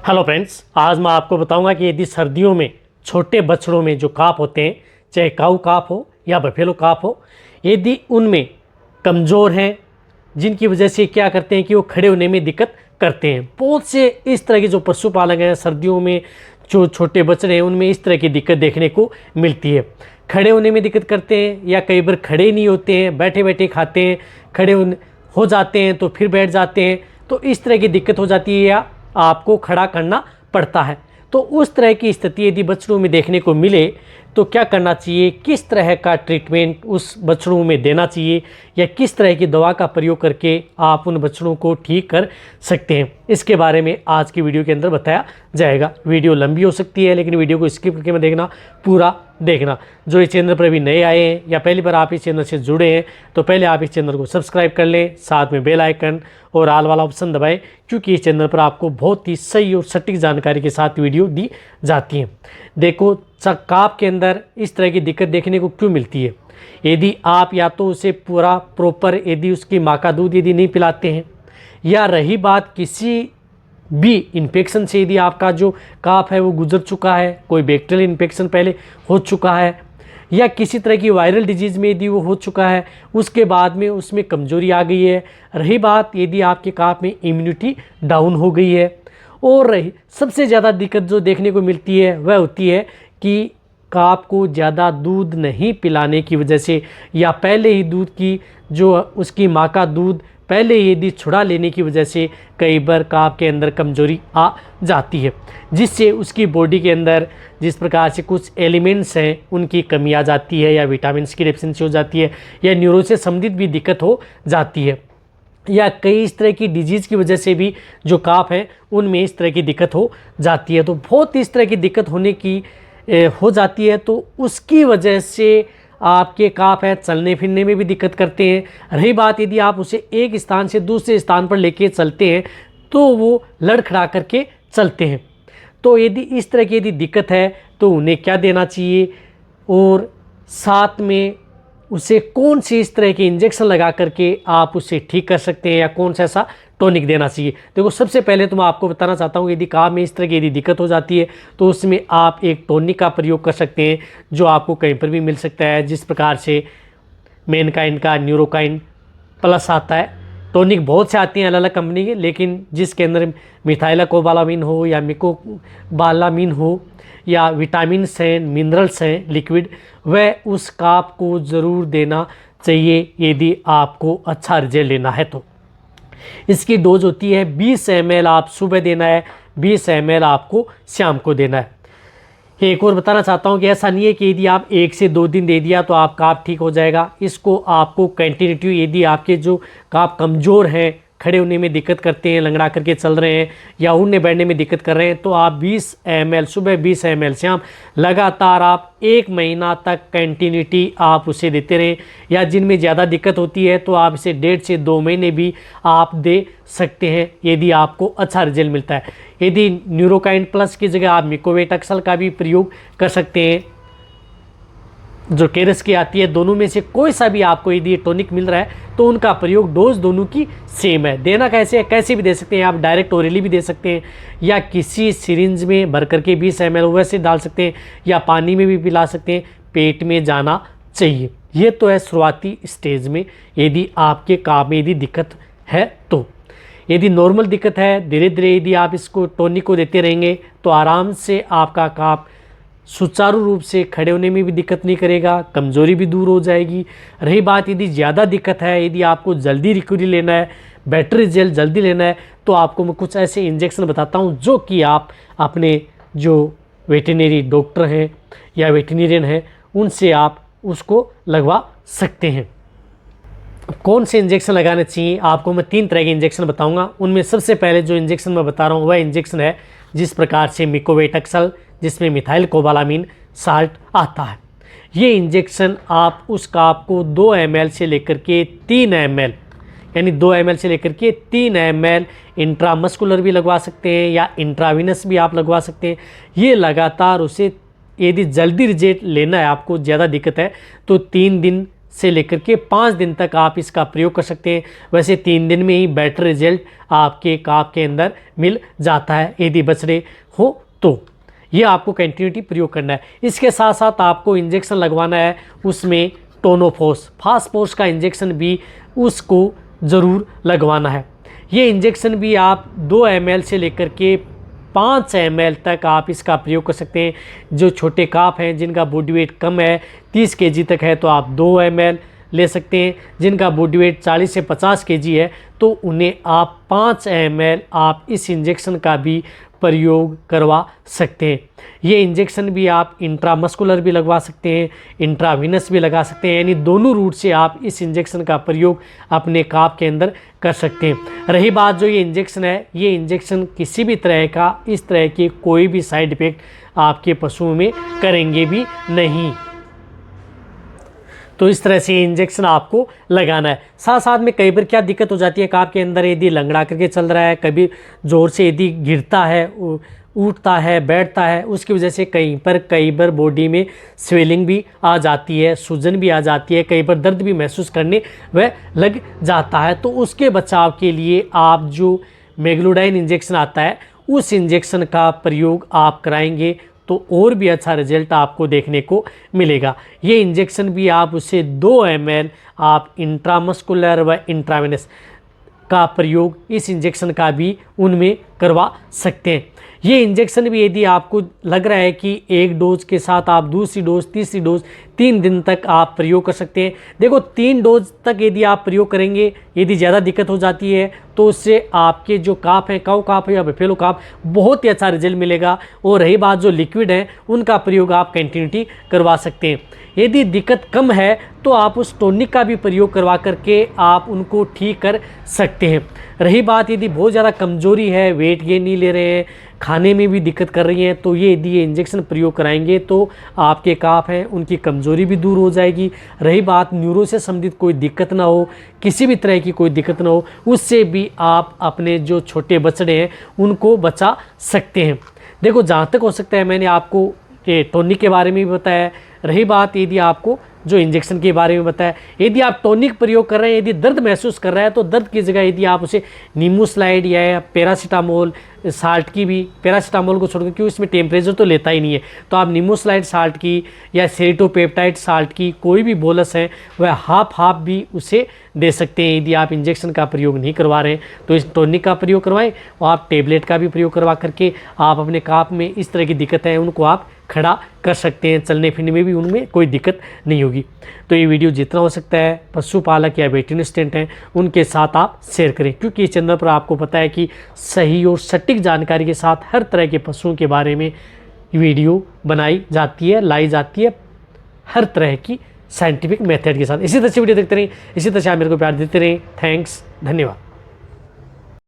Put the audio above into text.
Hello friends, आज मैं आपको बताऊंगा कि यदि सर्दियों में छोटे बछड़ों में जो काफ होते हैं, चाहे काऊ काफ हो या बफेलो काफ हो, यदि उनमें कमज़ोर हैं, जिनकी वजह से क्या करते हैं कि वो खड़े होने में दिक्कत करते हैं। बहुत से इस तरह के जो पशुपालक हैं, सर्दियों में जो छोटे बछड़े हैं उनमें इस तरह की दिक्कत देखने को मिलती है। खड़े होने में दिक्कत करते हैं या कई बार खड़े नहीं होते हैं, बैठे बैठे खाते हैं, खड़े हो जाते हैं तो फिर बैठ जाते हैं, तो इस तरह की दिक्कत हो जाती है या आपको खड़ा करना पड़ता है। तो उस तरह की स्थिति यदि बछड़ों में देखने को मिले तो क्या करना चाहिए, किस तरह का ट्रीटमेंट उस बछड़ों में देना चाहिए या किस तरह की दवा का प्रयोग करके आप उन बछड़ों को ठीक कर सकते हैं, इसके बारे में आज की वीडियो के अंदर बताया जाएगा। वीडियो लंबी हो सकती है लेकिन वीडियो को स्किप करके मत देखना, पूरा देखना। जो इस चैनल पर अभी नए आए हैं या पहली बार आप इस चैनल से जुड़े हैं तो पहले आप इस चैनल को सब्सक्राइब कर लें, साथ में बेल आइकन और आल वाला ऑप्शन दबाएं, क्योंकि इस चैनल पर आपको बहुत ही सही और सटीक जानकारी के साथ वीडियो दी जाती है। देखो, काफ के अंदर इस तरह की दिक्कत देखने को क्यों मिलती है। यदि आप या तो उसे पूरा प्रॉपर यदि उसकी माँ का दूध यदि नहीं पिलाते हैं, या रही बात किसी भी इन्फेक्शन से यदि आपका जो काफ है वो गुजर चुका है, कोई बैक्टीरियल इन्फेक्शन पहले हो चुका है, या किसी तरह की वायरल डिजीज़ में यदि वो हो चुका है, उसके बाद में उसमें कमजोरी आ गई है, रही बात यदि आपके काफ में इम्यूनिटी डाउन हो गई है, और रही सबसे ज़्यादा दिक्कत जो देखने को मिलती है वह होती है कि काफ को ज़्यादा दूध नहीं पिलाने की वजह से, या पहले ही दूध की जो उसकी माँ का दूध पहले ही यदि छुड़ा लेने की वजह से कई बार काफ के अंदर कमजोरी आ जाती है, जिससे उसकी बॉडी के अंदर जिस प्रकार से कुछ एलिमेंट्स हैं उनकी कमी आ जाती है, या विटामिन्स की डेफिशिएंसी हो जाती है, या न्यूरो से संबंधित भी दिक्कत हो जाती है, या कई इस तरह की डिजीज़ की वजह से भी जो काफ है उनमें इस तरह की दिक्कत हो जाती है। तो बहुत इस तरह की दिक्कत होने की हो जाती है, तो उसकी वजह से आपके काफ है चलने फिरने में भी दिक्कत करते हैं। रही बात यदि आप उसे एक स्थान से दूसरे स्थान पर लेके चलते हैं तो वो लड़खड़ा करके चलते हैं। तो यदि इस तरह की यदि दिक्कत है तो उन्हें क्या देना चाहिए, और साथ में उसे कौन सी इस तरह के इंजेक्शन लगा करके आप उसे ठीक कर सकते हैं, या कौन सा ऐसा टॉनिक देना चाहिए। देखो, सबसे पहले तो मैं आपको बताना चाहता हूँ यदि काफ में इस तरह की यदि दिक्कत हो जाती है तो उसमें आप एक टॉनिक का प्रयोग कर सकते हैं, जो आपको कहीं पर भी मिल सकता है। जिस प्रकार से मेनकाइन का न्यूरोकाइन प्लस आता है, टॉनिक बहुत से आते हैं अलग अलग कंपनी के, लेकिन जिसके अंदर मिथाइलाकोबालामिन हो या मिकोबालामिन हो या विटामिन्स हैं, मिनरल्स हैं लिक्विड, वह उस काफ को ज़रूर देना चाहिए यदि आपको अच्छा रिजल्ट लेना है। तो इसकी डोज होती है 20 ml आप सुबह देना है, 20 ml आपको शाम को देना है। एक और बताना चाहता हूँ कि ऐसा नहीं है कि यदि आप 1 से 2 दिन दे दिया तो आप काफ ठीक हो जाएगा। इसको आपको कंटिन्यूटी, यदि आपके जो काफ कमज़ोर हैं, खड़े होने में दिक्कत करते हैं, लंगड़ा करके चल रहे हैं, या उड़ने बैठने में दिक्कत कर रहे हैं, तो आप 20 ml सुबह, 20 ml शाम लगातार आप 1 महीना तक कंटिन्यूटी आप उसे देते रहें। या जिनमें ज़्यादा दिक्कत होती है तो आप इसे 1.5 से 2 महीने भी आप दे सकते हैं यदि आपको अच्छा रिजल्ट मिलता है। यदि न्यूरोकाइन प्लस की जगह आप मिकोवेट एक्सल का भी प्रयोग कर सकते हैं, जो केरस की आती है। दोनों में से कोई सा भी आपको यदि टॉनिक मिल रहा है तो उनका प्रयोग डोज दोनों की सेम है। देना कैसे है, कैसे भी दे सकते हैं आप, डायरेक्ट ओरली भी दे सकते हैं, या किसी सिरिंज में भर करके 20 ml वैसे डाल सकते हैं, या पानी में भी पिला सकते हैं। पेट में जाना चाहिए। ये तो है शुरुआती स्टेज में यदि आपके काफ में यदि दिक्कत है। तो यदि नॉर्मल दिक्कत है, धीरे धीरे यदि आप इसको टॉनिक को देते रहेंगे तो आराम से आपका काफ सुचारू रूप से खड़े होने में भी दिक्कत नहीं करेगा, कमज़ोरी भी दूर हो जाएगी। रही बात यदि ज़्यादा दिक्कत है, यदि आपको जल्दी रिकवरी लेना है, बेटर रिजल्ट जल्दी लेना है, तो आपको मैं कुछ ऐसे इंजेक्शन बताता हूं जो कि आप अपने जो वेटरनरी डॉक्टर हैं या वेटरनेरियन हैं उनसे आप उसको लगवा सकते हैं। कौन से इंजेक्शन लगाने चाहिए, आपको मैं 3 तरह के इंजेक्शन बताऊंगा। उनमें सबसे पहले जो इंजेक्शन मैं बता रहा हूँ वह इंजेक्शन है जिस प्रकार से मिकोवेट एक्सल, जिसमें मिथाइलकोबालामिन साल्ट आता है। ये इंजेक्शन आप उस काफ को 2 ml से लेकर के 3 ml, यानी 2 ml से लेकर के 3 ml इंट्रामस्कुलर भी लगवा सकते हैं या इंट्राविनस भी आप लगवा सकते हैं। ये लगातार उसे, यदि जल्दी रिजल्ट लेना है, आपको ज़्यादा दिक्कत है तो 3 दिन से लेकर के 5 दिन तक आप इसका प्रयोग कर सकते हैं। वैसे 3 दिन में ही बेटर रिजल्ट आपके काफ के अंदर मिल जाता है यदि बछड़े हो तो। ये आपको कंटिन्यूटी प्रयोग करना है। इसके साथ साथ आपको इंजेक्शन लगवाना है, उसमें टोनोफोस फास्फोरस का इंजेक्शन भी उसको ज़रूर लगवाना है। ये इंजेक्शन भी आप 2 ml से लेकर के 5 ml तक आप इसका प्रयोग कर सकते हैं। जो छोटे काफ हैं जिनका बॉडी वेट कम है 30 kg तक है तो आप 2 ml ले सकते हैं। जिनका बॉडी वेट 40 से 50 kg है तो उन्हें आप 5 ml आप इस इंजेक्शन का भी प्रयोग करवा सकते हैं। ये इंजेक्शन भी आप इंट्रामस्कुलर भी लगवा सकते हैं, इंट्रावीनस भी लगा सकते हैं, यानी दोनों रूट से आप इस इंजेक्शन का प्रयोग अपने काफ के अंदर कर सकते हैं। रही बात जो ये इंजेक्शन है, ये इंजेक्शन किसी भी तरह का इस तरह के कोई भी साइड इफ़ेक्ट आपके पशुओं में करेंगे भी नहीं। तो इस तरह से ये इंजेक्शन आपको लगाना है। साथ साथ में कई बार क्या दिक्कत हो जाती है काफ के अंदर, यदि लंगड़ा करके चल रहा है, कभी ज़ोर से यदि गिरता है, उठता है, बैठता है, उसकी वजह से कई बार बॉडी में स्वेलिंग भी आ जाती है, सूजन भी आ जाती है, कई बार दर्द भी महसूस करने वह लग जाता है। तो उसके बचाव के लिए आप जो मेगलोडाइन इंजेक्शन आता है उस इंजेक्शन का प्रयोग आप कराएंगे तो और भी अच्छा रिजल्ट आपको देखने को मिलेगा। ये इंजेक्शन भी आप उसे 2 ml आप इंट्रामस्कुलर व इंट्रावेनस का प्रयोग इस इंजेक्शन का भी उनमें करवा सकते हैं। ये इंजेक्शन भी यदि आपको लग रहा है कि एक डोज के साथ आप दूसरी डोज, तीसरी डोज 3 दिन तक आप प्रयोग कर सकते हैं। देखो 3 डोज तक यदि आप प्रयोग करेंगे, यदि ज़्यादा दिक्कत हो जाती है तो उससे आपके जो काफ हैं, काऊ काफ या बफेलो काफ, बहुत ही अच्छा रिजल्ट मिलेगा। और रही बात जो लिक्विड है उनका प्रयोग आप कंटिन्यूटी करवा सकते हैं। यदि दिक्कत कम है तो आप उस टॉनिक का भी प्रयोग करवा करके आप उनको ठीक कर सकते हैं। रही बात यदि बहुत ज़्यादा कमजोरी है, वेट गेन नहीं ले रहे हैं, खाने में भी दिक्कत कर रही हैं, तो ये यदि ये इंजेक्शन प्रयोग कराएंगे तो आपके काफ हैं उनकी कमजोरी भी दूर हो जाएगी। रही बात न्यूरो से संबंधित कोई दिक्कत ना हो, किसी भी तरह की कोई दिक्कत ना हो, उससे भी आप अपने जो छोटे बछड़े हैं उनको बचा सकते हैं। देखो जहाँ तक हो सकता है मैंने आपको ये टॉनिक के बारे में भी बताया। रही बात यदि आपको जो इंजेक्शन के बारे में बताया, यदि आप टॉनिक प्रयोग कर रहे हैं, यदि दर्द महसूस कर रहा है तो दर्द की जगह यदि आप उसे नीमोस्लाइड या पैरासीटामोल साल्ट की भी, पैरासीटामोल को छोड़कर क्योंकि इसमें टेम्परेचर तो लेता ही नहीं है, तो आप नीमोस्लाइड साल्ट की या सेरिटोपेप्टाइड साल्ट की कोई भी बोलस है वह हाफ भी उसे दे सकते हैं। यदि आप इंजेक्शन का प्रयोग नहीं करवा रहे हैं तो इस टॉनिक का प्रयोग करवाएं और आप टेबलेट का भी प्रयोग करवा करके आप अपने काफ में इस तरह की दिक्कत है उनको आप खड़ा कर सकते हैं। चलने फिरने में भी उनमें कोई दिक्कत नहीं होगी। तो ये वीडियो जितना हो सकता है पशुपालक या वेटरनरी असिस्टेंट हैं उनके साथ आप शेयर करें, क्योंकि इस चैनल पर आपको पता है कि सही और सटीक जानकारी के साथ हर तरह के पशुओं के बारे में वीडियो बनाई जाती है, लाई जाती है, हर तरह की साइंटिफिक मेथड के साथ। इसी तरह से वीडियो देखते रहें, इसी तरह से आप मेरे को प्यार देते रहें। थैंक्स, धन्यवाद।